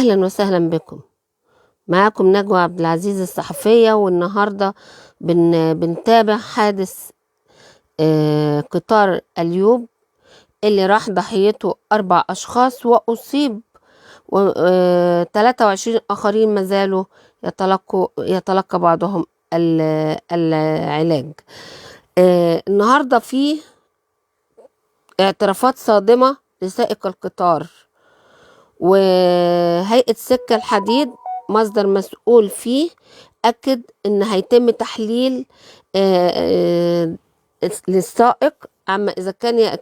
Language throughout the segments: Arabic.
أهلا وسهلا بكم. معاكم نجوى عبد العزيز الصحفية، والنهاردة بنتابع حادث قطار اليوب اللي راح ضحيته 4 أشخاص وأصيب 23 آخرين ما زالوا يتلقى بعضهم العلاج. النهاردة في اعترافات صادمة لسائق القطار، وهيئة سكة الحديد مصدر مسؤول فيه أكد إن هيتم تحليل للسائق أما إذا كان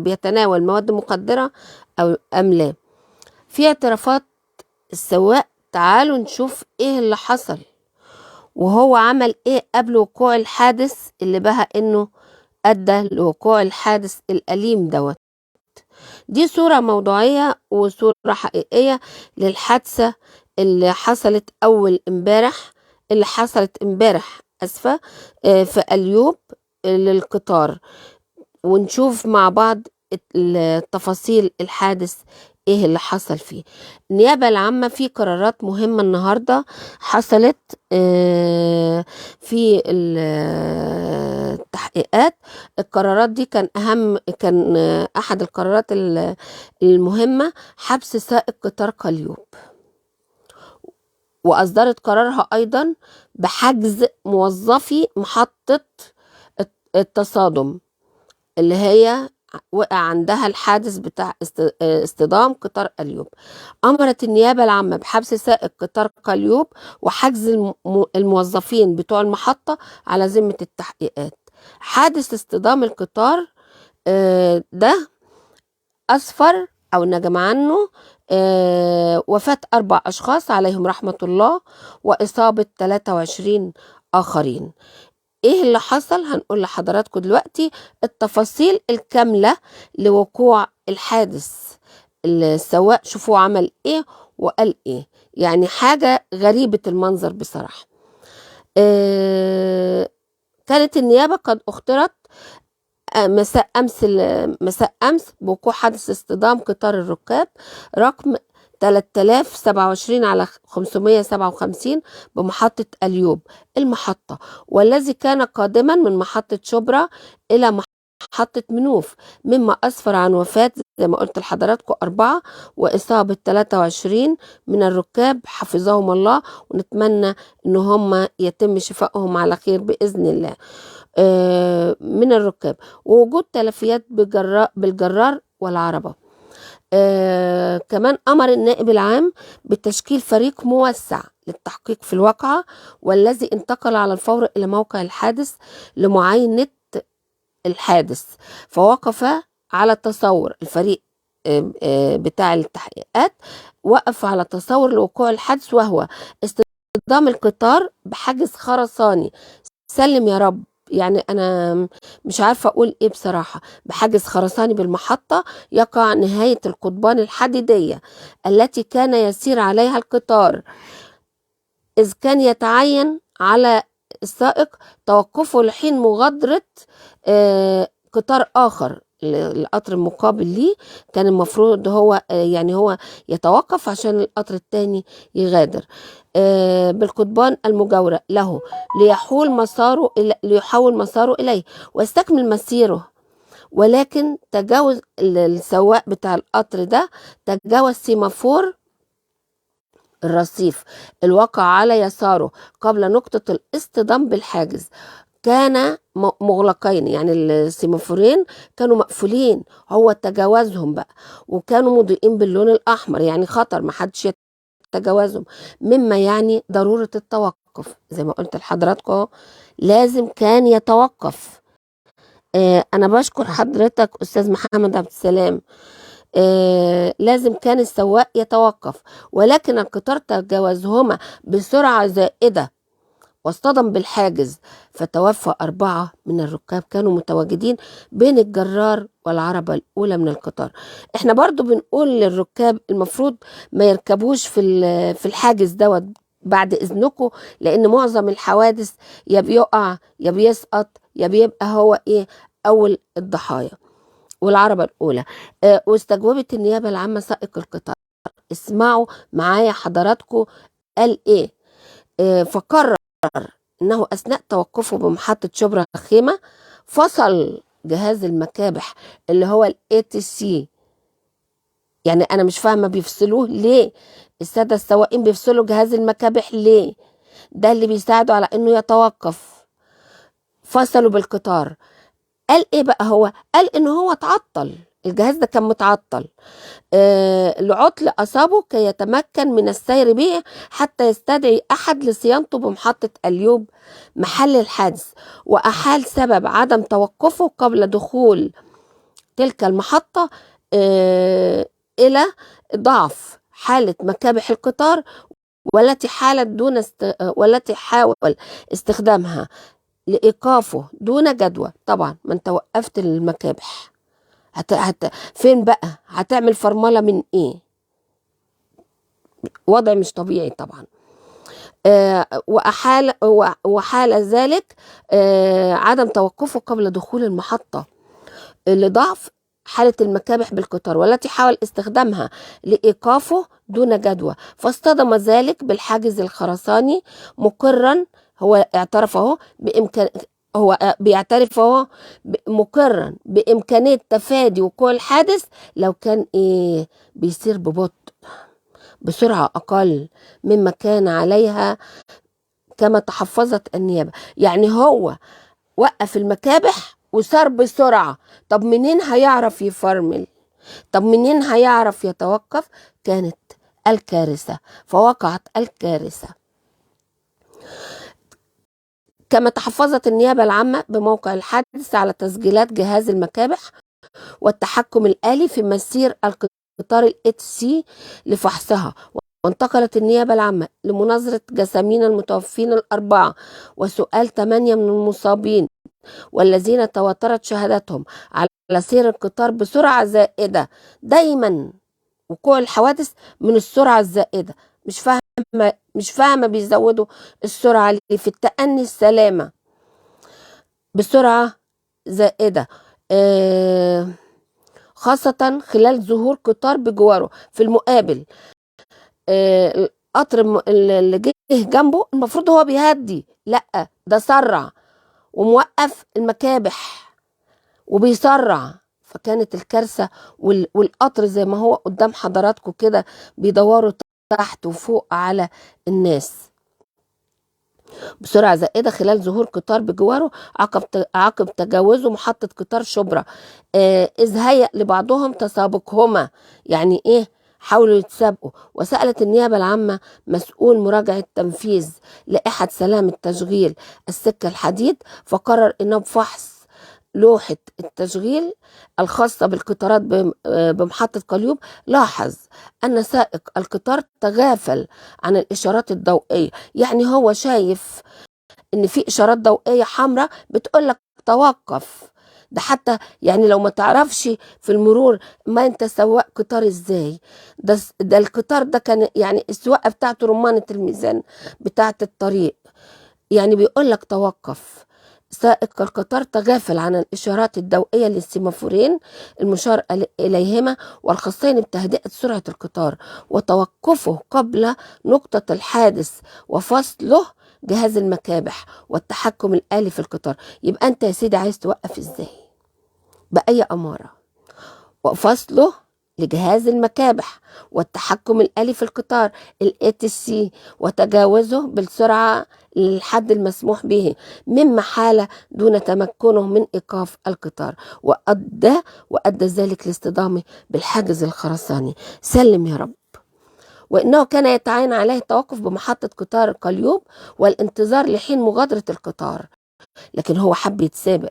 بيتناول مواد مخدرة أو أم لا. في اعترافات السواق، تعالوا نشوف إيه اللي حصل وهو عمل إيه قبل وقوع الحادث اللي بها إنه أدى لوقوع الحادث الأليم دوت. دي صورة موضوعية وصورة حقيقية للحادثة اللي حصلت امبارح أسفة في اليوب للقطار، ونشوف مع بعض التفاصيل الحادث ايه اللي حصل فيه. النيابة العامة في قرارات مهمة النهاردة حصلت في التحقيقات. القرارات دي كان احد القرارات المهمة حبس سائق قطار قليوب، واصدرت قرارها ايضا بحجز موظفي محطة التصادم اللي هي وقع عندها الحادث بتاع اصطدام قطار اليوب. أمرت النيابة العامة بحبس سائق قطار قليوب وحجز الموظفين بتوع المحطة على ذمة التحقيقات. حادث اصطدام القطار ده أسفر أو نجم عنه وفاة 4 أشخاص عليهم رحمة الله وإصابة 23 آخرين. ايه اللي حصل؟ هنقول لحضراتكم دلوقتي التفاصيل الكاملة لوقوع الحادث. السواق شوفوا عمل ايه وقال ايه، يعني حاجة غريبة المنظر بصراحة. كانت النيابة قد اخترت مساء امس بوقوع حادث اصطدام قطار الركاب رقم 3027 على 557 بمحطة اليوب المحطة، والذي كان قادما من محطة شبرا إلى محطة منوف، مما أسفر عن وفاة زي ما قلت لحضراتكم 4 وإصابة 23 من الركاب حفظهم الله، ونتمنى إن هم يتم شفائهم على خير بإذن الله من الركاب، ووجود تلفيات بالجرار والعربة. كمان أمر النائب العام بتشكيل فريق موسع للتحقيق في الواقعة، والذي انتقل على الفور إلى موقع الحادث لمعاينة الحادث، فوقف على تصور الفريق بتاع التحقيقات وقف على تصور لوقوع الحادث، وهو اصطدام القطار بحاجز خرساني. سلم يا رب، يعني أنا مش عارفة أقول إيه بصراحة. بحاجز خرساني بالمحطة يقع نهاية القضبان الحديدية التي كان يسير عليها القطار، إذ كان يتعين على السائق توقفه لحين مغادرة قطار آخر. القطر المقابل ليه كان المفروض هو هو يتوقف عشان القطر التاني يغادر بالقضبان المجاورة له ليحول مساره إليه ويستكمل مسيره، ولكن تجاوز السواق بتاع القطر ده تجاوز سيمافور الرصيف الواقع على يساره قبل نقطة الاصطدام بالحاجز. كان مغلقين، يعني السيمافورين كانوا مقفولين، هو تجاوزهم بقى وكانوا مضيئين باللون الأحمر، يعني خطر محدش يتجاوزهم، مما يعني ضرورة التوقف. زي ما قلت لحضراتكم لازم كان يتوقف. أنا بشكر حضرتك أستاذ محمد عبد السلام. لازم كان السواق يتوقف، ولكن القطار تجاوزهما بسرعة زائدة واصطدم بالحاجز، فتوفى 4 من الركاب كانوا متواجدين بين الجرار والعربة الأولى من القطار. احنا برضو بنقول للركاب المفروض ما يركبوش في الحاجز دوت بعد إذنكم، لأن معظم الحوادث يا بيقع يا بيسقط يا بيبقى هو أول الضحايا. والعربة الأولى واستجوبت النيابة العامة سائق القطار اسمعوا معايا حضراتكم قال ايه. فقرر انه اثناء توقفه بمحطة شبرا خيمة فصل جهاز المكابح اللي هو الاي تي سي. يعني انا مش فاهمة بيفصلوه ليه؟ السادة السواقين بيفصلوا جهاز المكابح ليه؟ ده اللي بيساعده على انه يتوقف. فصلوا بالقطار. قال ايه بقى؟ هو قال ان هو اتعطل، الجهاز ده كان متعطل. العطل أصابه كي يتمكن من السير به حتى يستدعي أحد لصيانته بمحطة أليوب محل الحادث، وأحال سبب عدم توقفه قبل دخول تلك المحطة إلى ضعف حالة مكابح القطار، والتي حاول استخدامها لإيقافه دون جدوى. طبعا ما انت وقفت المكابح، فين بقى هتعمل فرملة من ايه؟ وضع مش طبيعي طبعا. وحال ذلك عدم توقفه قبل دخول المحطة لضعف حالة المكابح بالقطار، والتي حاول استخدامها لإيقافه دون جدوى، فاصطدم ذلك بالحاجز الخرساني، مقرا هو اعترف اهو مقرا بإمكانية تفادي وقوع الحادث لو كان بيسير ببطء بسرعة أقل مما كان عليها كما تحفظت النيابة. يعني هو وقف المكابح وسار بسرعة، طب منين هيعرف يفرمل؟ طب منين هيعرف يتوقف؟ كانت الكارثة، فوقعت الكارثة. كما تحفظت النيابة العامة بموقع الحادث على تسجيلات جهاز المكابح والتحكم الآلي في مسير القطار الاتسي لفحصها. وانتقلت النيابة العامة لمناظرة جسامين المتوفين الأربعة وسؤال 8 من المصابين والذين تواترت شهادتهم على سير القطار بسرعة زائدة. دايما وقوع الحوادث من السرعة الزائدة. مش فاهمة بيزودوا السرعة اللي في التأني السلامة بسرعة زائدة، خاصة خلال ظهور قطار بجواره. في المقابل القطر اللي جه جنبه المفروض هو بيهدي، لا ده سرع وموقف المكابح وبيسرع، فكانت الكارثة. والقطر زي ما هو قدام حضراتكم كده بيدوروا تحت وفوق على الناس بسرعة زائدة خلال ظهور قطار بجواره عقب تجاوزه محطة قطار شبرا، إذ هيأ لبعضهم تسابقهما. يعني إيه؟ حاولوا يتسابقوا. وسألت النيابة العامة مسؤول مراجعة تنفيذ لائحة سلامة تشغيل السكة الحديد، فقرر إنه بفحص لوحة التشغيل الخاصة بالقطارات بمحطة قليوب لاحظ أن سائق القطار تغافل عن الإشارات الضوئية. يعني هو شايف إن في إشارات ضوئية حمراء بتقولك توقف. ده حتى يعني لو ما تعرفش في المرور، ما انت سواق قطار ازاي؟ ده القطار ده كان يعني السواقة بتاعته رمانة الميزان بتاعة الطريق، يعني بيقولك توقف. سائق القطار تغافل عن الإشارات الضوئية للسيمافورين المشار إليهما والخاصين بتهدئة سرعة القطار وتوقفه قبل نقطة الحادث وفصله جهاز المكابح والتحكم الآلي في القطار. يبقى أنت يا سيدي عايز توقف إزاي؟ بأي أمارة؟ وفصله لجهاز المكابح والتحكم الآلي في القطار ATC وتجاوزه بالسرعة للحد المسموح به مما حال دون تمكنه من إيقاف القطار، وأدى ذلك لاصطدامه بالحاجز الخرساني. سلم يا رب. وإنه كان يتعين عليه التوقف بمحطة قطار قليوب والانتظار لحين مغادرة القطار، لكن هو حب يتسابق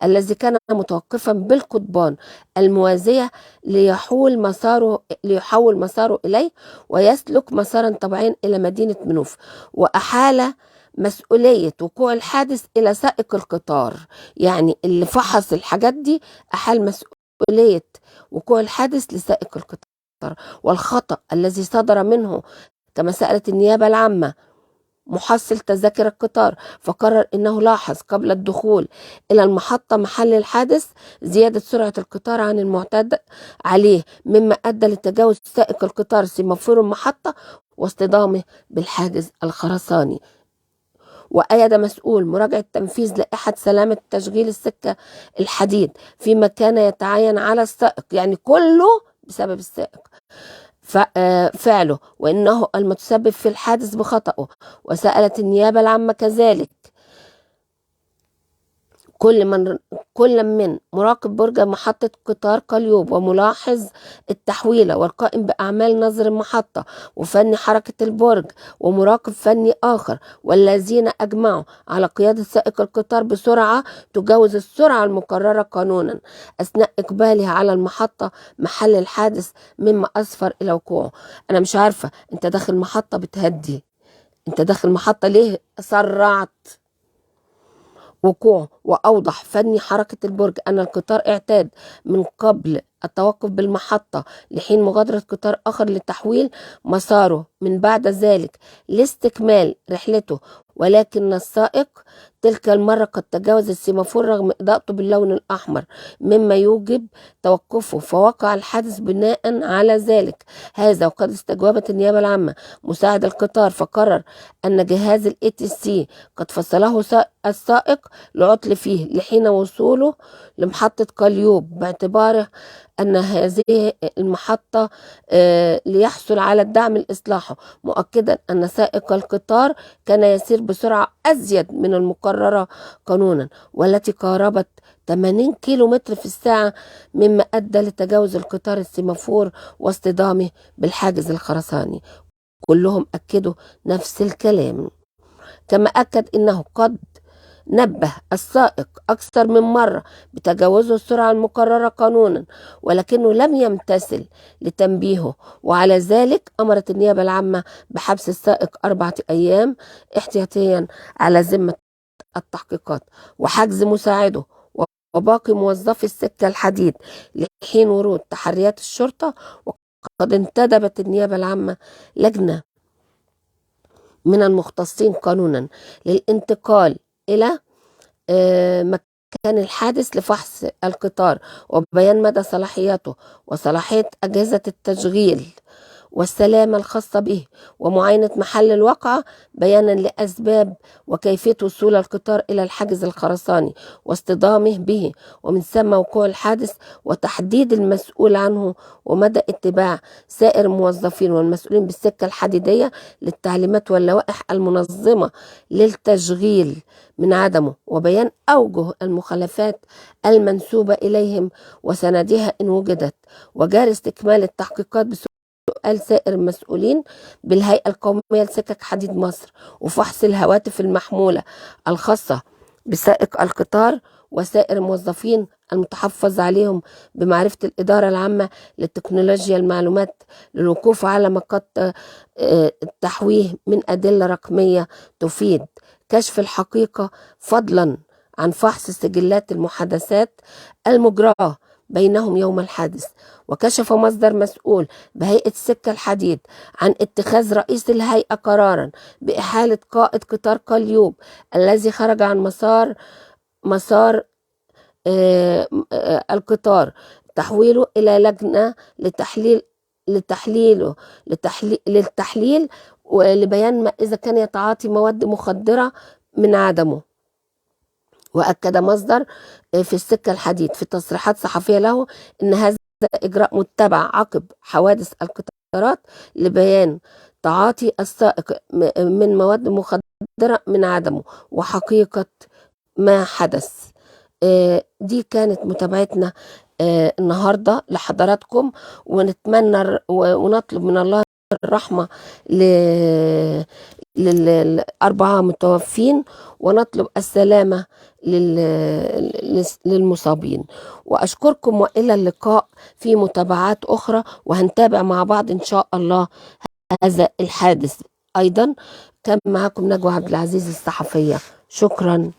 الذي كان متوقفا بالقضبان الموازية ليحول مساره إليه ويسلك مسارا طبيعيا إلى مدينة منوف، وأحال مسؤولية وقوع الحادث إلى سائق القطار. يعني اللي فحص الحاجات دي أحال مسؤولية وقوع الحادث لسائق القطار، والخطأ الذي صدر منه كما سألت النيابة العامة محصل تذاكر القطار، فقرر أنه لاحظ قبل الدخول إلى المحطة محل الحادث زيادة سرعة القطار عن المعتاد عليه، مما أدى لتجاوز سائق القطار سيمافور المحطة واصطدامه بالحاجز الخرساني. وأيد مسؤول مراجعة تنفيذ لائحة سلامة تشغيل السكة الحديد فيما كان يتعين على السائق، يعني كله بسبب السائق فعله، وإنه المتسبب في الحادث بخطأه. وسألت النيابة العامة كذلك كل من مراقب برج محطة قطار قليوب وملاحظ التحويلة والقائم بأعمال نظر المحطة وفني حركة البرج ومراقب فني آخر، والذين أجمعوا على قيادة سائق القطار بسرعة تجاوز السرعة المقررة قانونا أثناء إقبالها على المحطة محل الحادث، مما أسفر إلى وقوعه. أنا مش عارفة، أنت داخل محطة بتهدي، أنت داخل محطة ليه سرعت وقوعه؟ وأوضح فني حركة البرج أن القطار اعتاد من قبل التوقف بالمحطة لحين مغادرة قطار آخر لتحويل مساره من بعد ذلك لاستكمال رحلته، ولكن السائق تلك المرة قد تجاوز السيمافور رغم إضاءته باللون الأحمر، مما يوجب توقفه، فوقع الحادث بناء على ذلك هذا. وقد استجوبت النيابة العامة مساعد القطار فقرر أن جهاز ATC قد فصله السائق لعطل فيه لحين وصوله لمحطة قليوب، باعتباره أن هذه المحطة ليحصل على الدعم الإصلاحي، مؤكدا أن سائق القطار كان يسير بسرعة أزيد من المقررة قانونا والتي قاربت 80 كيلومتر في الساعة، مما أدى لتجاوز القطار السيمافور واصطدامه بالحاجز الخرساني. كلهم أكدوا نفس الكلام، كما أكد أنه قد نبه السائق أكثر من مرة بتجاوزه السرعة المقررة قانونا ولكنه لم يمتثل لتنبيهه، وعلى ذلك أمرت النيابة العامة بحبس السائق 4 أيام احتياطيا على ذمة التحقيقات وحجز مساعده وباقي موظفي السكة الحديد لحين ورود تحريات الشرطة. وقد انتدبت النيابة العامة لجنة من المختصين قانونا للانتقال إلى مكان الحادث لفحص القطار وبيان مدى صلاحيته وصلاحية أجهزة التشغيل والسلامة الخاصة به ومعاينة محل الواقعة بيانا لأسباب وكيفية وصول القطار إلى الحاجز الخرساني واصطدامه به ومن ثم وقوع الحادث وتحديد المسؤول عنه ومدى اتباع سائر الموظفين والمسؤولين بالسكة الحديدية للتعليمات واللوائح المنظمة للتشغيل من عدمه وبيان أوجه المخالفات المنسوبة إليهم وسندها إن وجدت، وجاري استكمال التحقيقات سؤال سائر المسؤولين بالهيئة القومية لسكك حديد مصر وفحص الهواتف المحمولة الخاصة بسائق القطار وسائر الموظفين المتحفظ عليهم بمعرفة الإدارة العامة للتكنولوجيا المعلومات للوقوف على ما قد تحويه من أدلة رقمية تفيد كشف الحقيقة، فضلا عن فحص سجلات المحادثات المجراة بينهم يوم الحادث. وكشف مصدر مسؤول بهيئة السكة الحديد عن اتخاذ رئيس الهيئة قرارا بإحالة قائد قطار قليوب الذي خرج عن مسار القطار تحويله إلى لجنة للتحليل ولبيان ما إذا كان يتعاطي مواد مخدرة من عدمه. وأكد مصدر في السكة الحديد في تصريحات صحفية له أن هذا إجراء متبع عقب حوادث القطارات لبيان تعاطي السائق من مواد مخدرة من عدمه وحقيقة ما حدث. دي كانت متابعتنا النهاردة لحضراتكم، ونتمنى ونطلب من الله الرحمة للأربعة متوفين ونطلب السلامة للمصابين. وأشكركم وإلى اللقاء في متابعات أخرى، وهنتابع مع بعض إن شاء الله هذا الحادث أيضا. كان معكم نجوى عبد العزيز الصحفية. شكرا.